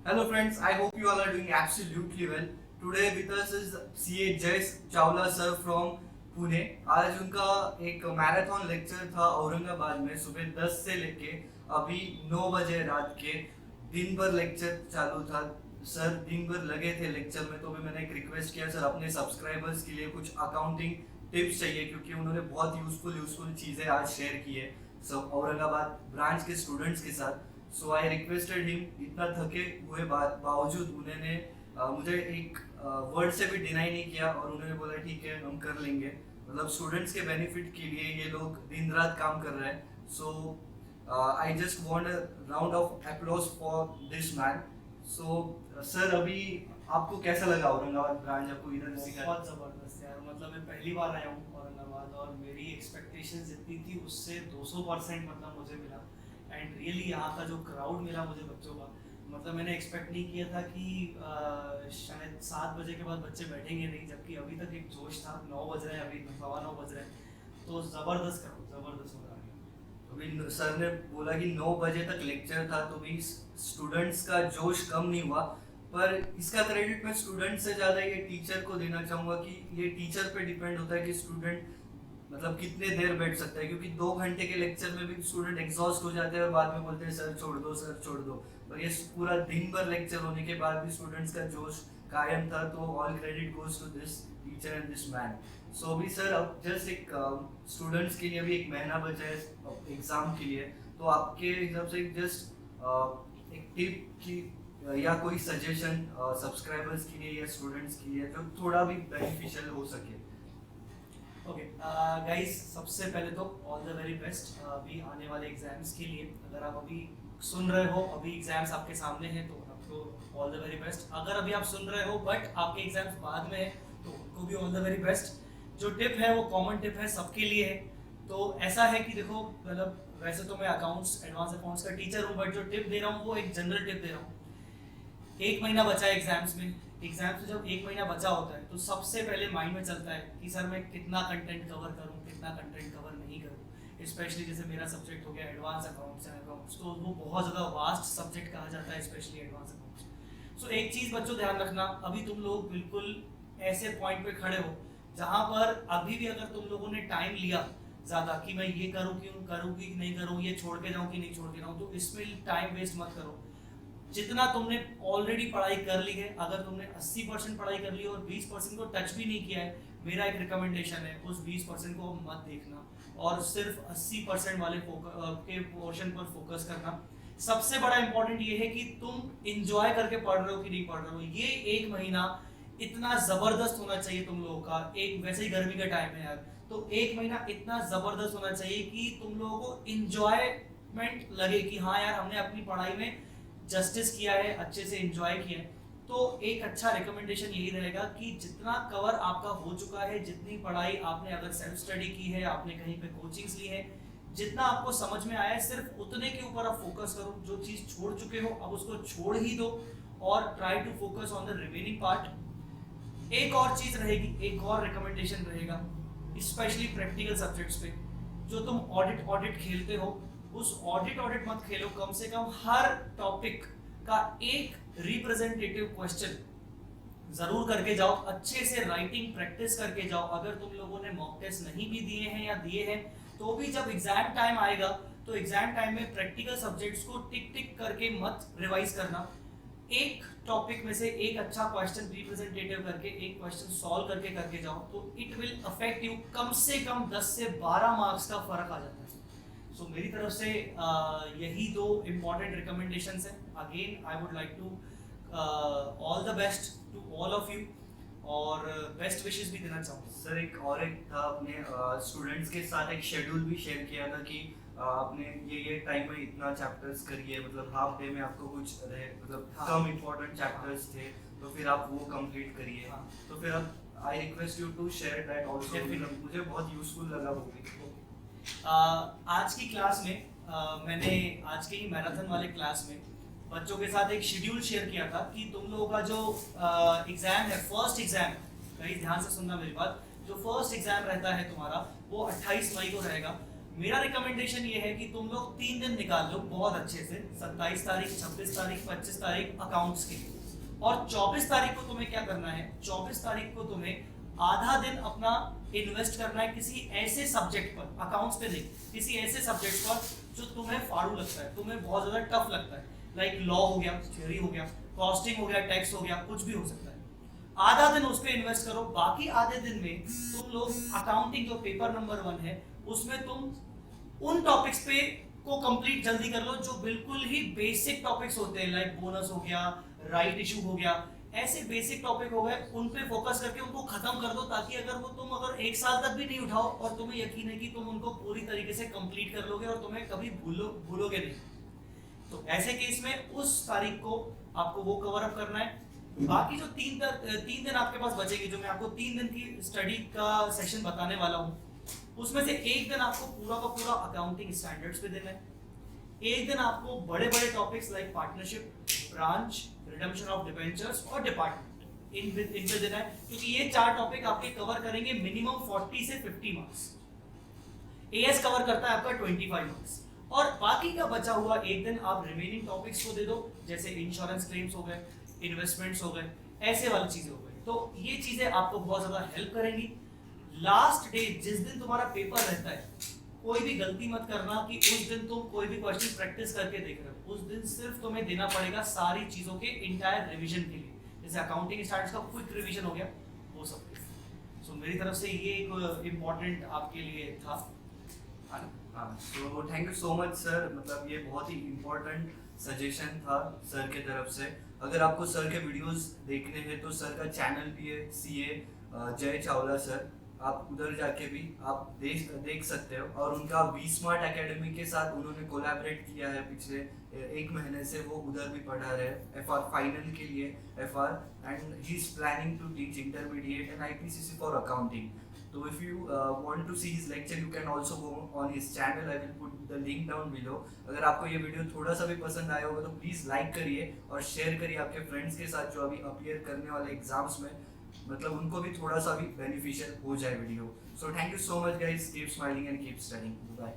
Hello friends, I hope you all are doing absolutely well. Today with us is CA Jais Chawla sir from Pune. आज उनका एक marathon lecture था औरंगाबाद में सुबह 10 से लेके अभी 9 बजे रात के। दिन भर लेक्चर चालू था। सर दिन भर लगे थे लेक्चर में, तो भी मैंने एक रिक्वेस्ट किया सर अपने सब्सक्राइबर्स के लिए कुछ अकाउंटिंग टिप्स चाहिए, क्योंकि उन्होंने बहुत यूजफुल चीज़ें आज शेयर की है सब औरंगाबाद ब्रांच के स्टूडेंट्स के साथ। सो आई रिक्वेस्टेड हिम। इतना थके हुए बावजूद उन्होंने मुझे एक वर्ड से भी डिनाई नहीं किया और उन्होंने बोला ठीक है हम कर लेंगे। मतलब स्टूडेंट्स के बेनिफिट के लिए ये लोग दिन रात काम कर रहे हैं। So I just want a round of applause for this man. So sir अभी आपको कैसा लगा औरंगाबाद ब्रांच? आपको इधर सिखा? बहुत ज़बरदस्त यार। मतलब मैं पहली बार आया हूँ औरंगाबाद और मेरी एक्सपेक्टेशंस जितनी थी उससे 200% मतलब मुझे मिला। एंड रियली यहाँ का जो क्राउड मिला मुझे बच्चों का, मतलब मैंने एक्सपेक्ट नहीं किया था कि शायद 7 बजे के बाद बच्चे बैठेंगे नहीं, जबकि अभी तक एक जोश था। 9 बज रहे हैं, अभी 9:15 बज रहे हैं, तो ज़बरदस्त क्राउड, ज़बरदस्त हो रहा है। अभी सर ने बोला कि 9 बजे तक लेक्चर था, तो भी स्टूडेंट्स का जोश कम नहीं हुआ। पर इसका क्रेडिट मैं स्टूडेंट से ज़्यादा ये टीचर को देना चाहूँगा कि ये टीचर पे डिपेंड होता है कि स्टूडेंट मतलब कितने देर बैठ सकता है, क्योंकि 2 घंटे के लेक्चर में भी स्टूडेंट एग्जॉस्ट हो जाते हैं और बाद में बोलते हैं सर छोड़ दो सर छोड़ दो। पर ये पूरा दिन भर लेक्चर होने के बाद भी स्टूडेंट्स का जोश कायम था। तो all credit goes to this teacher and this man. So अभी सर अब जस्ट एक स्टूडेंट्स के लिए अभी एक महीना बचा है एग्जाम के लिए, तो आपके हिसाब से जस्ट एक टिप की या कोई सजेशन सब्सक्राइबर्स के लिए या स्टूडेंट्स के लिए जो थोड़ा भी बेनिफिशियल हो सके? ओके गाइस, सबसे पहले तो ऑल द वेरी बेस्ट अभी आने वाले एग्जाम्स के लिए। अगर आप अभी सुन रहे हो, अभी एग्जाम्स आपके सामने हैं, तो आपको ऑल द वेरी बेस्ट। अगर अभी आप सुन रहे हो बट आपके एग्जाम्स बाद में है, तो उनको भी ऑल द वेरी बेस्ट। जो टिप है वो कॉमन टिप है, सबके लिए है। तो ऐसा है कि देखो, मतलब वैसे तो मैं अकाउंट्स, एडवांस अकाउंट्स का टीचर हूँ, बट जो टिप दे रहा हूँ वो एक जनरल टिप दे रहा हूँ। 1 महीना बचा है एग्जाम्स में। एग्जाम से जब 1 महीना बचा होता है तो सबसे पहले माइंड में चलता है कि सर मैं कितना कंटेंट कवर करूं, कितना कंटेंट कवर नहीं करूं। स्पेशली जैसे मेरा सब्जेक्ट हो गया एडवांस अकाउंट्स एंड अकाउंट्स, तो वो बहुत ज़्यादा वास्ट सब्जेक्ट कहा जाता है, स्पेशली एडवांस अकाउंट्स। सो एक चीज़ बच्चों ध्यान रखना, अभी तुम लोग बिल्कुल ऐसे पॉइंट पे खड़े हो जहाँ पर अभी भी अगर तुम लोगों ने टाइम लिया ज़्यादा कि मैं ये करूँ कि नहीं करूँ, ये छोड़ के जाऊँ कि नहीं छोड़ के जाऊँ, तो इसमें टाइम वेस्ट मत करो। जितना तुमने ऑलरेडी पढ़ाई कर ली है, अगर तुमने 80% पढ़ाई कर ली और 20% को टच भी नहीं किया है, मेरा एक रिकमेंडेशन है उस 20% को मत देखना और सिर्फ 80% वाले के पोर्शन पर फोकस करना। सबसे बड़ा इंपॉर्टेंट ये है कि तुम इंजॉय करके पढ़ रहे हो कि नहीं पढ़ रहे हो। ये 1 महीना इतना जबरदस्त होना चाहिए तुम लोगों का। एक वैसे ही गर्मी का टाइम है यार, तो 1 महीना इतना जबरदस्त होना चाहिए कि तुम लोगों को इंजॉयमेंट लगे कि हाँ यार हमने अपनी पढ़ाई में जस्टिस किया है, अच्छे से एंजॉय किया है। तो एक अच्छा रिकमेंडेशन यही रहेगा कि जितना कवर आपका हो चुका है, जितनी पढ़ाई आपने अगर सेल्फ स्टडी की है, आपने कहीं पे कोचिंग्स ली है, जितना आपको समझ में आया है, सिर्फ उतने के ऊपर आप फोकस करो। जो चीज़ छोड़ चुके हो अब उसको छोड़ ही दो और try to focus on the remaining part. एक और चीज़ रहेगी, एक और रिकमेंडेशन रहेगा, स्पेशली प्रैक्टिकल सब्जेक्ट्स पे। जो तुम ऑडिट खेलते हो, उस ऑडिट मत खेलो। कम से कम हर टॉपिक का एक रिप्रेजेंटेटिव क्वेश्चन जरूर करके जाओ, अच्छे से राइटिंग प्रैक्टिस करके जाओ। अगर तुम लोगों ने मॉक टेस्ट नहीं भी दिए हैं या दिए हैं, तो भी जब एग्जाम टाइम आएगा तो एग्जाम टाइम में प्रैक्टिकल सब्जेक्ट्स को टिक टिक करके मत रिवाइज करना। एक टॉपिक में से एक अच्छा क्वेश्चन रिप्रेजेंटेटिव करके, एक क्वेश्चन सॉल्व करके जाओ, तो इट विल अफेक्ट यू। कम से कम 10 से 12 मार्क्स का फर्क आ जाता है। सो मेरी तरफ से यही 2 इम्पॉर्टेंट रिकमेंडेशंस हैं। Again I would like to all the best to all of you और बेस्ट विशेस भी देना चाहूँगा। सर एक था, अपने स्टूडेंट्स के साथ एक शेड्यूल भी शेयर किया था कि आपने ये टाइम में इतना चैप्टर्स करिए, मतलब हाफ डे में आपको कुछ रहे, मतलब कम इम्पोर्टेंट चैप्टर्स थे तो फिर आप वो कंप्लीट करिए। तो फिर अब I request you to share that also, मुझे बहुत यूजफुल लगा वो भी। आज की क्लास में मैंने आज के ही मैराथन वाले क्लास में बच्चों के साथ एक शेड्यूल शेयर किया था कि तुम लोगों का जो एग्जाम है, फर्स्ट एग्जाम, कहीं ध्यान से सुनना मेरी बात, जो फर्स्ट एग्जाम रहता है तुम्हारा वो 28 मई को रहेगा। मेरा रिकमेंडेशन ये है कि तुम लोग 3 दिन निकाल लो बहुत अच्छे से, 27 तारीख, 26 तारीख, 25 तारीख अकाउंट्स के लिए। और 24 तारीख को तुम्हें क्या करना है, 24 तारीख को तुम्हें आधा दिन अपना इन्वेस्ट करना है किसी ऐसे सब्जेक्ट पर, अकाउंट्स पे नहीं, किसी ऐसे सब्जेक्ट पर जो तुम्हें फाड़ू लगता है, तुम्हें बहुत ज्यादा टफ लगता है, लाइक लॉ हो गया, थ्योरी हो गया, कॉस्टिंग हो गया, टैक्स हो गया, कुछ भी हो सकता है। आधा दिन उस पर इन्वेस्ट करो, बाकी आधे दिन में तुम लोग अकाउंटिंग जो पेपर नंबर 1 है उसमें तुम उन टॉपिक्स पे को कंप्लीट जल्दी कर लो जो बिल्कुल ही बेसिक टॉपिक्स होते हैं, लाइक बोनस हो गया, राइट इशू हो गया, ऐसे बेसिक टॉपिक हो गए, उन पे फोकस करके उनको खत्म कर दो, ताकि अगर वो तुम अगर 1 साल तक भी नहीं उठाओ और तुम्हें यकीन है कि तुम उनको पूरी तरीके से कंप्लीट कर लोगे और तुम्हें कभी भूलोगे नहीं। तो ऐसे केस में उस तारीख को आपको वो कवर अप करना है। बाकी जो 3 दिन आपके पास बचेगी, जो मैं आपको 3 दिन की स्टडी का सेशन बताने वाला हूँ, उसमें से एक दिन आपको पूरा का पूरा अकाउंटिंग स्टैंडर्ड्स पे देना है, एक दिन आपको बड़े बड़े topics like partnership, branch, redemption of debentures और डिपार्टमेंट इन पे देना है, क्योंकि ये 4 टॉपिक आपके कवर करेंगे मिनिमम 40 से 50 मार्क्स। एएस कवर करता है आपका 25 मार्क्स, और बाकी का बचा हुआ एक दिन आप रिमेनिंग टॉपिक्स को दे दो, जैसे इंश्योरेंस क्लेम्स हो गए, इन्वेस्टमेंट्स हो गए, ऐसे वाली चीजें हो गई। तो ये चीजें आपको बहुत ज्यादा हेल्प करेंगी। लास्ट डे जिस दिन तुम्हारा पेपर रहता है, कोई भी गलती मत करना कि उस दिन तुम कोई भी क्वेश्चन प्रैक्टिस करके देख रहे हो, उस दिन सिर्फ तुम्हें देना पड़ेगा सारी चीजों के इंटायर रिवीजन के लिए, जैसे अकाउंटिंग स्टैंडर्ड्स का क्विक रिवीजन हो गया, वो सब के। सो मेरी तरफ से ये एक इम्पोर्टेंट आपके लिए था। हाँ, तो thank you so much sir, मतलब ये बहुत ही इम्पोर्टेंट सजेशन था सर के तरफ से। अगर आपको सर के वीडियोस देखने हैं तो सर का चैनल भी है सीए जय चावला सर, आप उधर जाके भी आप देख सकते हो। और उनका वी स्मार्ट एकेडमी के साथ उन्होंने कोलैबोरेट किया है, पिछले 1 महीने से वो उधर भी पढ़ा रहे एफआर फाइनल के लिए FR, and he is planning to teach intermediate and IPCC for accounting. So if you want to see his lecture, you can also go on his channel. I will put the link down below. अगर आपको ये video थोड़ा सा भी पसंद आया होगा तो प्लीज़ लाइक करिए और शेयर करिए आपके फ्रेंड्स के साथ जो अभी अपीयर करने वाले एग्जाम्स में, मतलब उनको भी थोड़ा सा भी बेनिफिशियल हो जाए video. So thank you so much guys. Keep smiling and keep studying. Bye.